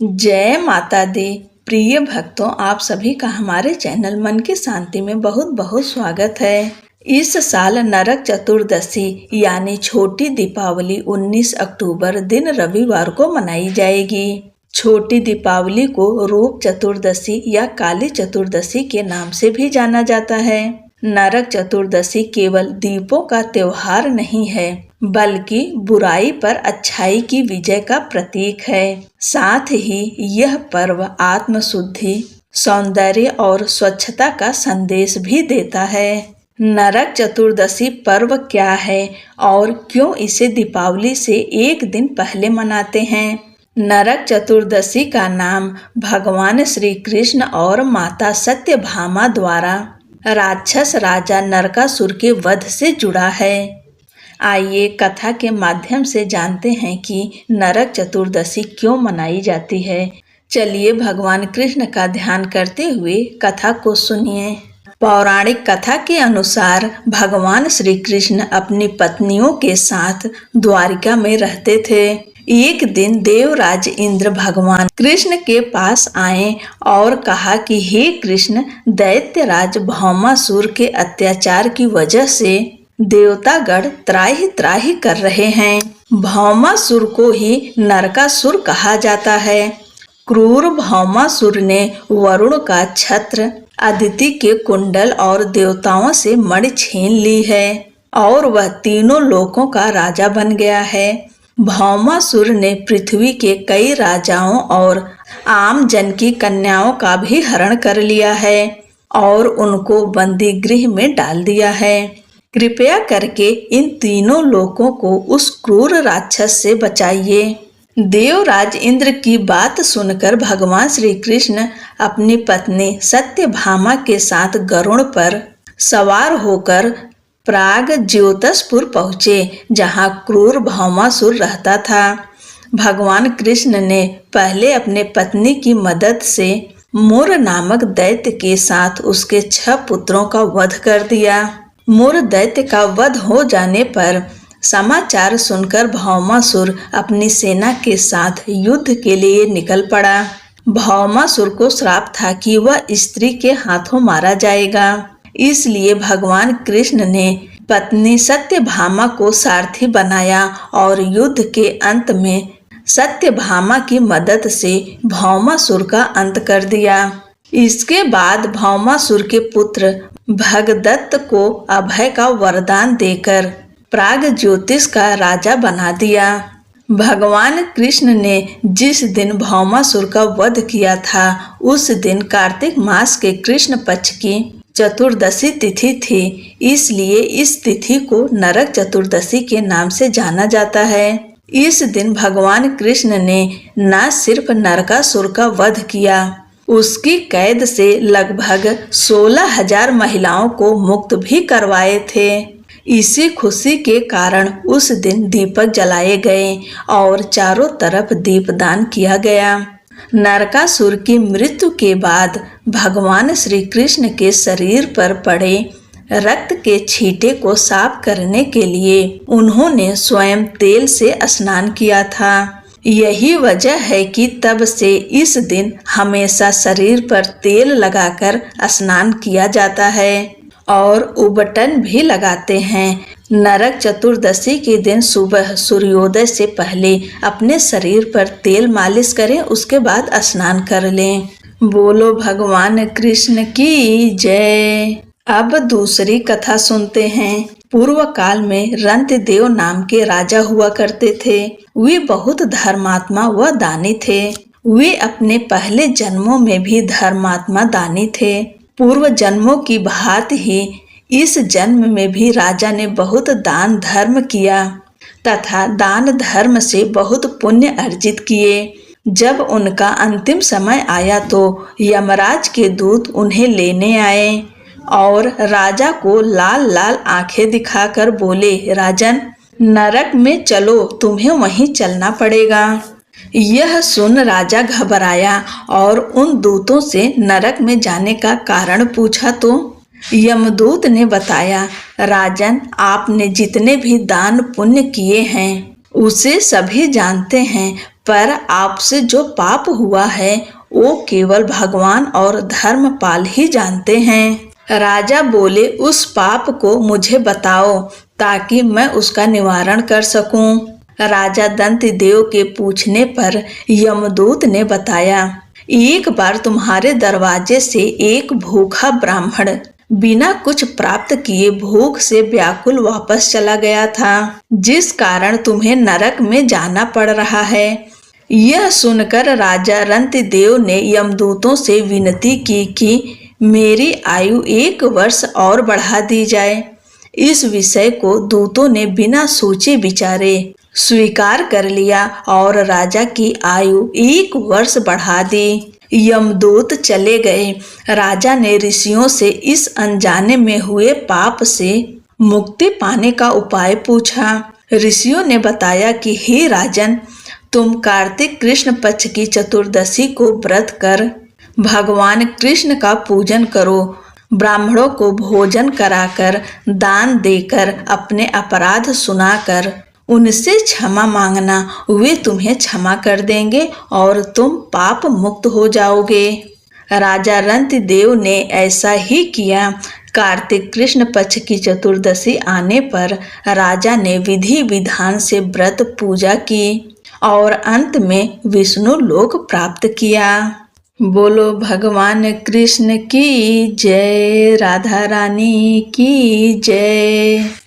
जय माता दी। प्रिय भक्तों, आप सभी का हमारे चैनल मन की शांति में बहुत बहुत स्वागत है। इस साल नरक चतुर्दशी यानी छोटी दीपावली 19 अक्टूबर दिन रविवार को मनाई जाएगी। छोटी दीपावली को रूप चतुर्दशी या काली चतुर्दशी के नाम से भी जाना जाता है। नरक चतुर्दशी केवल दीपों का त्योहार नहीं है, बल्कि बुराई पर अच्छाई की विजय का प्रतीक है। साथ ही यह पर्व आत्मशुद्धि, सौंदर्य और स्वच्छता का संदेश भी देता है। नरक चतुर्दशी पर्व क्या है और क्यों इसे दीपावली से एक दिन पहले मनाते हैं? नरक चतुर्दशी का नाम भगवान श्री कृष्ण और माता सत्यभामा द्वारा राक्षस राजा नरकासुर के वध से जुड़ा है। आइए कथा के माध्यम से जानते हैं कि नरक चतुर्दशी क्यों मनाई जाती है। चलिए भगवान कृष्ण का ध्यान करते हुए कथा को सुनिए। पौराणिक कथा के अनुसार भगवान श्री कृष्ण अपनी पत्नियों के साथ द्वारिका में रहते थे। एक दिन देवराज इंद्र भगवान कृष्ण के पास आए और कहा कि हे कृष्ण, दैत्यराज भौमासुर के अत्याचार की वजह से देवतागण त्राहि त्राहि कर रहे हैं। भौमासुर को ही नरकासुर कहा जाता है। क्रूर भौमासुर ने वरुण का छत्र, अदिति के कुंडल और देवताओं से मणि छीन ली है और वह तीनों लोकों का राजा बन गया है। भौमासुर ने पृथ्वी के कई राजाओं और आम जन की कन्याओं का भी हरण कर लिया है और उनको बंदी गृह में डाल दिया है। कृपया करके इन तीनों लोगों को उस क्रूर राक्षस से बचाइए। देवराज इंद्र की बात सुनकर भगवान श्री कृष्ण अपनी पत्नी सत्यभामा के साथ गरुड़ पर सवार होकर प्राग ज्योतिषपुर पहुँचे, जहाँ क्रूर भौमासुर रहता था। भगवान कृष्ण ने पहले अपने पत्नी की मदद से मुर नामक दैत्य के साथ उसके 6 पुत्रों का वध कर दिया। मुर दैत्य का वध हो जाने पर समाचार सुनकर भौमासुर अपनी सेना के साथ युद्ध के लिए निकल पड़ा। भौमासुर को श्राप था कि वह स्त्री के हाथों मारा जाएगा, इसलिए भगवान कृष्ण ने पत्नी सत्यभामा को सारथी बनाया और युद्ध के अंत में सत्यभामा की मदद से भौमासुर का अंत कर दिया। इसके बाद भौमासुर के पुत्र भगदत्त को अभय का वरदान देकर प्राग ज्योतिष का राजा बना दिया। भगवान कृष्ण ने जिस दिन भौमासुर का वध किया था, उस दिन कार्तिक मास के कृष्ण पक्ष की चतुर्दशी तिथि थी, इसलिए इस तिथि को नरक चतुर्दशी के नाम से जाना जाता है। इस दिन भगवान कृष्ण ने न सिर्फ नरकासुर का वध किया, उसकी कैद से लगभग 16,000 महिलाओं को मुक्त भी करवाए थे। इसी खुशी के कारण उस दिन दीपक जलाए गए और चारों तरफ दीपदान किया गया। नरकासुर की मृत्यु के बाद भगवान श्री कृष्ण के शरीर पर पड़े रक्त के छींटे को साफ करने के लिए उन्होंने स्वयं तेल से स्नान किया था। यही वजह है कि तब से इस दिन हमेशा शरीर पर तेल लगाकर स्नान किया जाता है और उबटन भी लगाते हैं। नरक चतुर्दशी के दिन सुबह सूर्योदय से पहले अपने शरीर पर तेल मालिश करें, उसके बाद स्नान कर लें। बोलो भगवान कृष्ण की जय। अब दूसरी कथा सुनते हैं। पूर्व काल में रंतदेव नाम के राजा हुआ करते थे। वे बहुत धर्मात्मा व दानी थे। वे अपने पहले जन्मों में भी धर्मात्मा दानी थे। पूर्व जन्मों की भांति ही इस जन्म में भी राजा ने बहुत दान धर्म किया तथा दान धर्म से बहुत पुण्य अर्जित किए। जब उनका अंतिम समय आया तो यमराज के दूत उन्हें लेने आए और राजा को लाल लाल आंखें दिखाकर बोले, राजन, नरक में चलो, तुम्हें वहीं चलना पड़ेगा। यह सुन राजा घबराया और उन दूतों से नरक में जाने का कारण पूछा तो यमदूत ने बताया, राजन, आपने जितने भी दान पुण्य किए हैं उसे सभी जानते हैं, पर आपसे जो पाप हुआ है वो केवल भगवान और धर्मपाल ही जानते हैं। राजा बोले, उस पाप को मुझे बताओ ताकि मैं उसका निवारण कर सकूं। राजा दंतिदेव के पूछने पर यमदूत ने बताया, एक बार तुम्हारे दरवाजे से एक भूखा ब्राह्मण बिना कुछ प्राप्त किए भूख से व्याकुल वापस चला गया था, जिस कारण तुम्हें नरक में जाना पड़ रहा है। यह सुनकर राजा रंतिदेव ने यमदूतों से विनती की कि मेरी आयु 1 वर्ष और बढ़ा दी जाए। इस विषय को दूतों ने बिना सोचे विचारे स्वीकार कर लिया और राजा की आयु 1 वर्ष बढ़ा दी। यमदूत चले गए। राजा ने ऋषियों से इस अनजाने में हुए पाप से मुक्ति पाने का उपाय पूछा। ऋषियों ने बताया कि हे राजन, तुम कार्तिक कृष्ण पक्ष की चतुर्दशी को व्रत कर भगवान कृष्ण का पूजन करो, ब्राह्मणों को भोजन कराकर, दान देकर, अपने अपराध सुनाकर उनसे क्षमा मांगना, वे तुम्हें क्षमा कर देंगे और तुम पाप मुक्त हो जाओगे। राजा रंतिदेव ने ऐसा ही किया। कार्तिक कृष्ण पक्ष की चतुर्दशी आने पर राजा ने विधि विधान से व्रत पूजा की और अंत में विष्णु लोक प्राप्त किया। बोलो भगवान कृष्ण की जय, राधा रानी की जय।